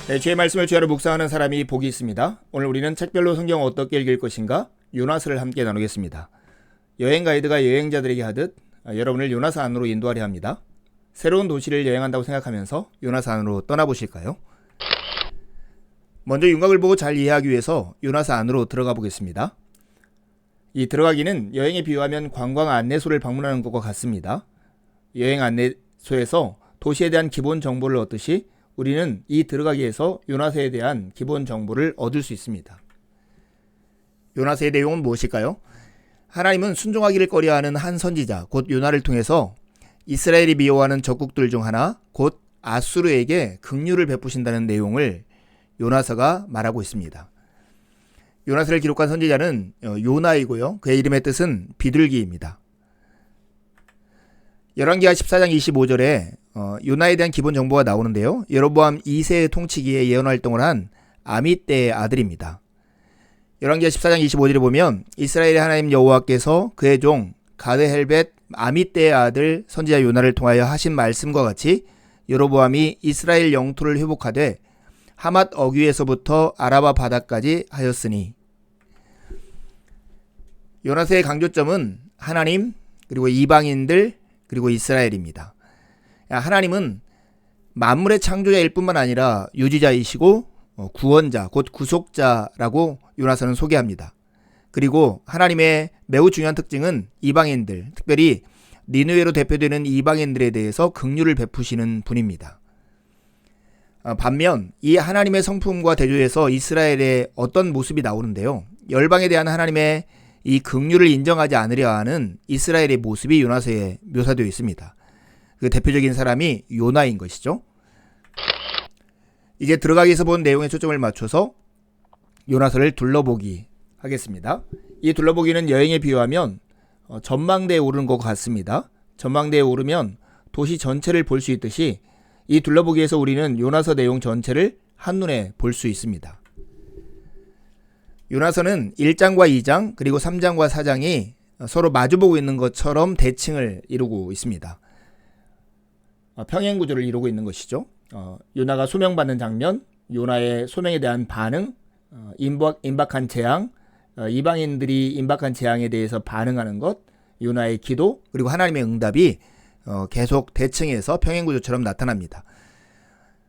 네, 주의 말씀을 주야로 묵상하는 사람이 복이 있습니다. 오늘 우리는 책별로 성경 어떻게 읽을 것인가 요나서를 함께 나누겠습니다. 여행 가이드가 여행자들에게 하듯 여러분을 요나서 안으로 인도하려 합니다. 새로운 도시를 여행한다고 생각하면서 요나서 안으로 떠나보실까요? 먼저 윤곽을 보고 잘 이해하기 위해서 요나서 안으로 들어가 보겠습니다. 이 들어가기는 여행에 비유하면 관광 안내소를 방문하는 것과 같습니다. 여행 안내소에서 도시에 대한 기본 정보를 얻듯이 우리는 이 들어가기에서 요나서에 대한 기본 정보를 얻을 수 있습니다. 요나서의 내용은 무엇일까요? 하나님은 순종하기를 꺼려하는 한 선지자 곧 요나를 통해서 이스라엘이 미워하는 적국들 중 하나 곧 아수르에게 긍휼을 베푸신다는 내용을 요나서가 말하고 있습니다. 요나서를 기록한 선지자는 요나이고요. 그의 이름의 뜻은 비둘기입니다. 열왕기하 14장 25절에 요나에 대한 기본 정보가 나오는데요. 여로보암 2세의 통치기에 예언활동을 한 아미떼의 아들입니다. 열왕기하 14장 25절에 보면 이스라엘의 하나님 여호와께서 그의 종 가드헬벳 아미떼의 아들 선지자 요나를 통하여 하신 말씀과 같이 여로보암이 이스라엘 영토를 회복하되 하맛 어귀에서부터 아라바 바다까지 하였으니. 요나서의 강조점은 하나님 그리고 이방인들 그리고 이스라엘입니다. 하나님은 만물의 창조자일 뿐만 아니라 유지자이시고 구원자 곧 구속자라고 요나서는 소개합니다. 그리고 하나님의 매우 중요한 특징은 이방인들, 특별히 니느웨로 대표되는 이방인들에 대해서 긍휼을 베푸시는 분입니다. 반면 이 하나님의 성품과 대조해서 이스라엘의 어떤 모습이 나오는데요. 열방에 대한 하나님의 이 긍휼을 인정하지 않으려 하는 이스라엘의 모습이 요나서에 묘사되어 있습니다. 그 대표적인 사람이 요나인 것이죠. 이제 들어가기 위해서 본 내용에 초점을 맞춰서 요나서를 둘러보기 하겠습니다. 이 둘러보기는 여행에 비유하면 전망대에 오르는 것 같습니다. 전망대에 오르면 도시 전체를 볼 수 있듯이 이 둘러보기에서 우리는 요나서 내용 전체를 한눈에 볼 수 있습니다. 요나서는 1장과 2장 그리고 3장과 4장이 서로 마주보고 있는 것처럼 대칭을 이루고 있습니다. 평행 구조를 이루고 있는 것이죠. 요나가 소명받는 장면, 요나의 소명에 대한 반응, 임박한 재앙, 이방인들이 임박한 재앙에 대해서 반응하는 것, 요나의 기도, 그리고 하나님의 응답이 계속 대칭해서 평행 구조처럼 나타납니다.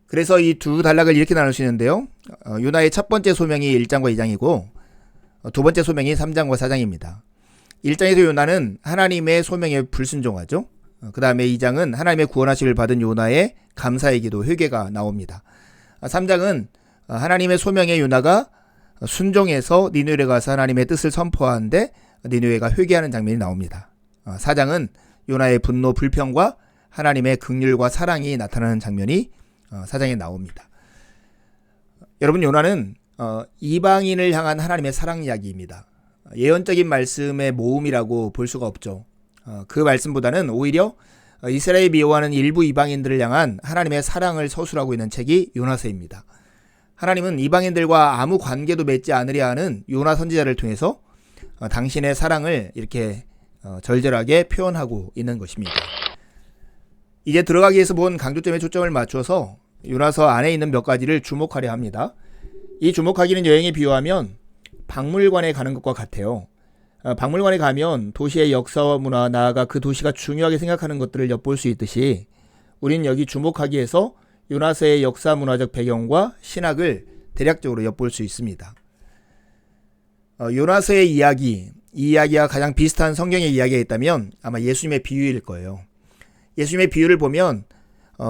그래서 이 두 단락을 이렇게 나눌 수 있는데요. 요나의 첫 번째 소명이 1장과 2장이고 두 번째 소명이 3장과 4장입니다. 1장에서 요나는 하나님의 소명에 불순종하죠. 그 다음에 2장은 하나님의 구원하심을 받은 요나의 감사의 기도, 회개가 나옵니다. 3장은 하나님의 소명에 요나가 순종해서 니느웨에 가서 하나님의 뜻을 선포하는데 니느웨가 회개하는 장면이 나옵니다. 4장은 요나의 분노, 불평과 하나님의 긍휼과 사랑이 나타나는 장면이 4장에 나옵니다. 여러분, 요나는 이방인을 향한 하나님의 사랑 이야기입니다. 예언적인 말씀의 모음이라고 볼 수가 없죠. 그 말씀보다는 오히려 이스라엘이 미워하는 일부 이방인들을 향한 하나님의 사랑을 서술하고 있는 책이 요나서입니다. 하나님은 이방인들과 아무 관계도 맺지 않으려 하는 요나 선지자를 통해서 당신의 사랑을 이렇게 절절하게 표현하고 있는 것입니다. 이제 들어가기 위해서 본 강조점에 초점을 맞춰서 요나서 안에 있는 몇 가지를 주목하려 합니다. 이 주목하기는 여행에 비유하면 박물관에 가는 것과 같아요. 박물관에 가면 도시의 역사와 문화, 나아가 그 도시가 중요하게 생각하는 것들을 엿볼 수 있듯이 우린 여기 주목하기 위해서 요나서의 역사 문화적 배경과 신학을 대략적으로 엿볼 수 있습니다. 요나서의 이야기, 이 이야기와 가장 비슷한 성경의 이야기가 있다면 아마 예수님의 비유일 거예요. 예수님의 비유를 보면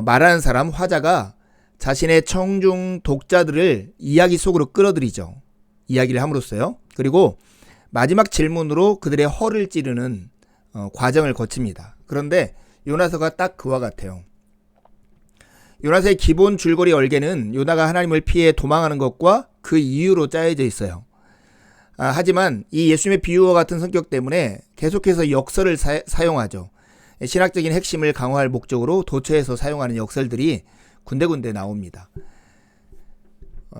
말하는 사람, 화자가 자신의 청중 독자들을 이야기 속으로 끌어들이죠. 이야기를 함으로써요. 그리고 마지막 질문으로 그들의 허를 찌르는 과정을 거칩니다. 그런데 요나서가 딱 그와 같아요. 요나서의 기본 줄거리 얼개는 요나가 하나님을 피해 도망하는 것과 그 이유로 짜여져 있어요. 하지만 이 예수님의 비유와 같은 성격 때문에 계속해서 역설을 사용하죠. 신학적인 핵심을 강화할 목적으로 도처에서 사용하는 역설들이 군데군데 나옵니다.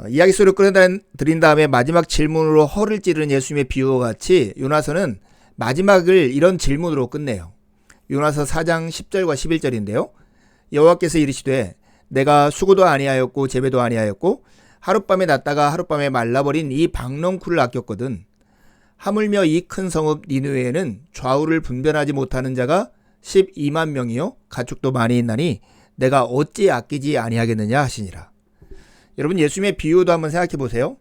이야기 속으로 끌어들인 다음에 마지막 질문으로 허를 찌르는 예수님의 비유와 같이 요나서는 마지막을 이런 질문으로 끝내요. 요나서 4장 10절과 11절인데요. 여호와께서 이르시되 내가 수고도 아니하였고 재배도 아니하였고 하룻밤에 났다가 하룻밤에 말라버린 이 박넝쿨을 아꼈거든. 하물며 이 큰 성읍 니느웨에는 좌우를 분별하지 못하는 자가 12만 명이요 가축도 많이 있나니 내가 어찌 아끼지 아니하겠느냐 하시니라. 여러분, 예수님의 비유도 한번 생각해 보세요.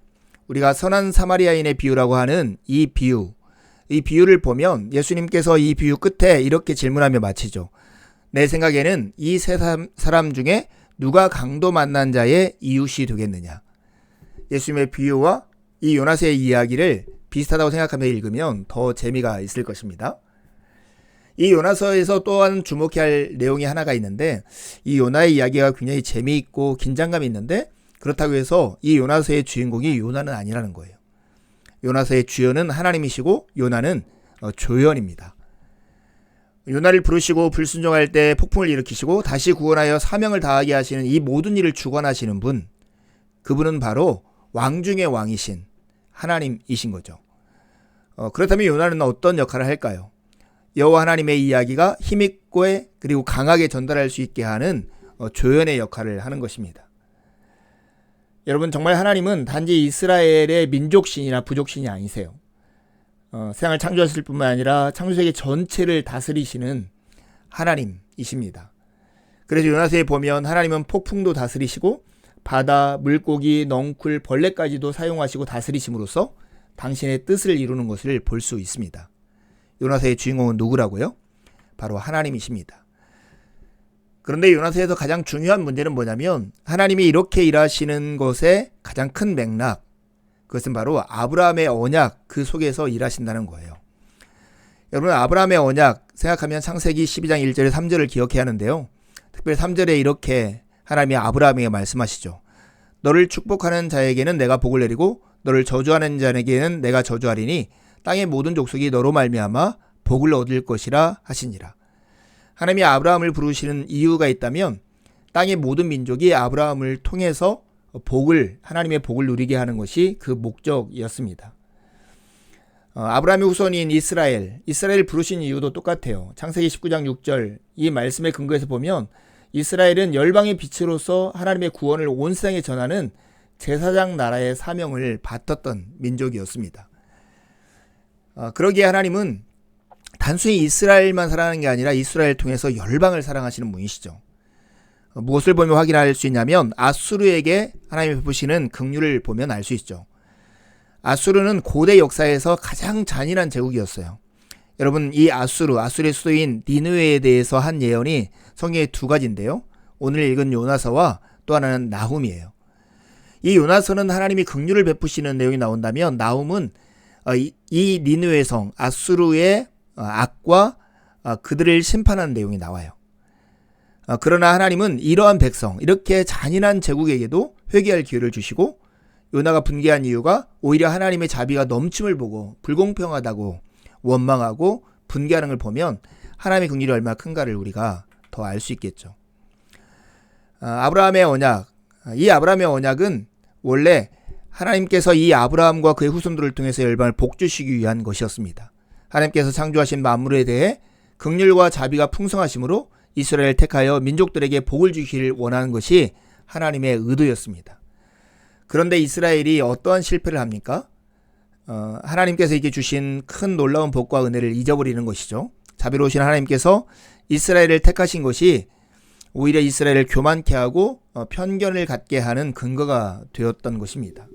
우리가 선한 사마리아인의 비유라고 하는 이 비유를 보면 예수님께서 이 비유 끝에 이렇게 질문하며 마치죠. 내 생각에는 이 세 사람 중에 누가 강도 만난 자의 이웃이 되겠느냐. 예수님의 비유와 이 요나서의 이야기를 비슷하다고 생각하며 읽으면 더 재미가 있을 것입니다. 이 요나서에서 또한 주목해야 할 내용이 하나가 있는데, 이 요나의 이야기가 굉장히 재미있고 긴장감이 있는데, 그렇다고 해서 이 요나서의 주인공이 요나는 아니라는 거예요. 요나서의 주연은 하나님이시고 요나는 조연입니다. 요나를 부르시고 불순종할 때 폭풍을 일으키시고 다시 구원하여 사명을 다하게 하시는 이 모든 일을 주관하시는 분, 그분은 바로 왕 중의 왕이신 하나님이신 거죠. 그렇다면 요나는 어떤 역할을 할까요? 여호와 하나님의 이야기가 힘있고 그리고 강하게 전달할 수 있게 하는 조연의 역할을 하는 것입니다. 여러분, 정말 하나님은 단지 이스라엘의 민족신이나 부족신이 아니세요. 세상을 창조하실 뿐만 아니라 창조세계 전체를 다스리시는 하나님이십니다. 그래서 요나서에 보면 하나님은 폭풍도 다스리시고 바다, 물고기, 넝쿨, 벌레까지도 사용하시고 다스리심으로써 당신의 뜻을 이루는 것을 볼 수 있습니다. 요나서의 주인공은 누구라고요? 바로 하나님이십니다. 그런데 요나서에서 가장 중요한 문제는 뭐냐면 하나님이 이렇게 일하시는 것의 가장 큰 맥락, 그것은 바로 아브라함의 언약, 그 속에서 일하신다는 거예요. 여러분, 아브라함의 언약 생각하면 창세기 12장 1절에 3절을 기억해야 하는데요. 특별히 3절에 이렇게 하나님이 아브라함에게 말씀하시죠. 너를 축복하는 자에게는 내가 복을 내리고 너를 저주하는 자에게는 내가 저주하리니 땅의 모든 족속이 너로 말미암아 복을 얻을 것이라 하시니라. 하나님이 아브라함을 부르시는 이유가 있다면 땅의 모든 민족이 아브라함을 통해서 하나님의 복을 누리게 하는 것이 그 목적이었습니다. 아브라함의 후손인 이스라엘 부르신 이유도 똑같아요. 창세기 19장 6절 이 말씀의 근거에서 보면 이스라엘은 열방의 빛으로서 하나님의 구원을 온 세상에 전하는 제사장 나라의 사명을 받았던 민족이었습니다. 그러기에 하나님은 단순히 이스라엘만 사랑하는 게 아니라 이스라엘을 통해서 열방을 사랑하시는 분이시죠. 무엇을 보면 확인할 수 있냐면 아수르에게 하나님이 베푸시는 긍휼을 보면 알 수 있죠. 아수르는 고대 역사에서 가장 잔인한 제국이었어요. 여러분, 이 아수르의 수도인 니느웨에 대해서 한 예언이 성경에 두 가지인데요. 오늘 읽은 요나서와 또 하나는 나훔이에요. 이 요나서는 하나님이 긍휼을 베푸시는 내용이 나온다면 나훔은 이 니느웨 성 아수르의 악과 그들을 심판하는 내용이 나와요. 그러나 하나님은 이러한 백성, 이렇게 잔인한 제국에게도 회개할 기회를 주시고 요나가 분개한 이유가 오히려 하나님의 자비가 넘침을 보고 불공평하다고 원망하고 분개하는 걸 보면 하나님의 긍휼이 얼마나 큰가를 우리가 더 알 수 있겠죠. 아브라함의 언약, 이 아브라함의 언약은 원래 하나님께서 이 아브라함과 그의 후손들을 통해서 열방을 복주시기 위한 것이었습니다. 하나님께서 창조하신 만물에 대해 긍휼과 자비가 풍성하심으로 이스라엘을 택하여 민족들에게 복을 주시기를 원하는 것이 하나님의 의도였습니다. 그런데 이스라엘이 어떠한 실패를 합니까? 하나님께서 이렇게 주신 큰 놀라운 복과 은혜를 잊어버리는 것이죠. 자비로우신 하나님께서 이스라엘을 택하신 것이 오히려 이스라엘을 교만케 하고 편견을 갖게 하는 근거가 되었던 것입니다.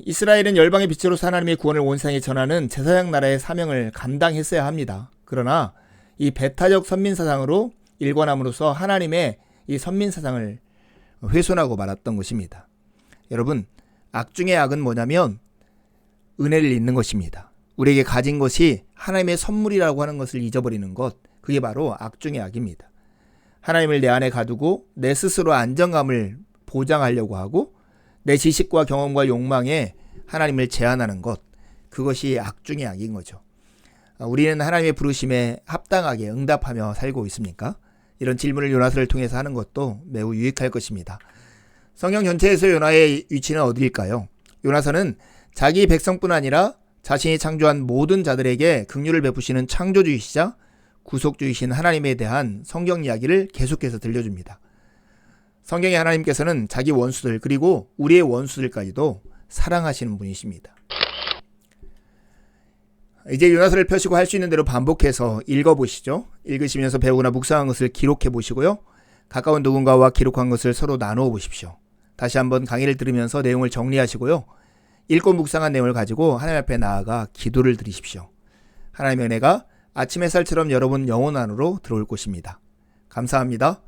이스라엘은 열방의 빛으로서 하나님의 구원을 온 세상에 전하는 제사장 나라의 사명을 감당했어야 합니다. 그러나 이 배타적 선민사상으로 일관함으로써 하나님의 이 선민사상을 훼손하고 말았던 것입니다. 여러분, 악 중의 악은 뭐냐면 은혜를 잊는 것입니다. 우리에게 가진 것이 하나님의 선물이라고 하는 것을 잊어버리는 것, 그게 바로 악 중의 악입니다. 하나님을 내 안에 가두고 내 스스로 안정감을 보장하려고 하고 내 지식과 경험과 욕망에 하나님을 제한하는 것, 그것이 악 중의 악인 거죠. 우리는 하나님의 부르심에 합당하게 응답하며 살고 있습니까? 이런 질문을 요나서를 통해서 하는 것도 매우 유익할 것입니다. 성경 전체에서 요나의 위치는 어디일까요? 요나서는 자기 백성뿐 아니라 자신이 창조한 모든 자들에게 긍휼을 베푸시는 창조주이시자 구속주이신 하나님에 대한 성경 이야기를 계속해서 들려줍니다. 성경의 하나님께서는 자기 원수들 그리고 우리의 원수들까지도 사랑하시는 분이십니다. 이제 요나서를 펴시고 할 수 있는 대로 반복해서 읽어보시죠. 읽으시면서 배우거나 묵상한 것을 기록해 보시고요. 가까운 누군가와 기록한 것을 서로 나누어 보십시오. 다시 한번 강의를 들으면서 내용을 정리하시고요. 읽고 묵상한 내용을 가지고 하나님 앞에 나아가 기도를 드리십시오. 하나님의 은혜가 아침 햇살처럼 여러분 영혼 안으로 들어올 것입니다. 감사합니다.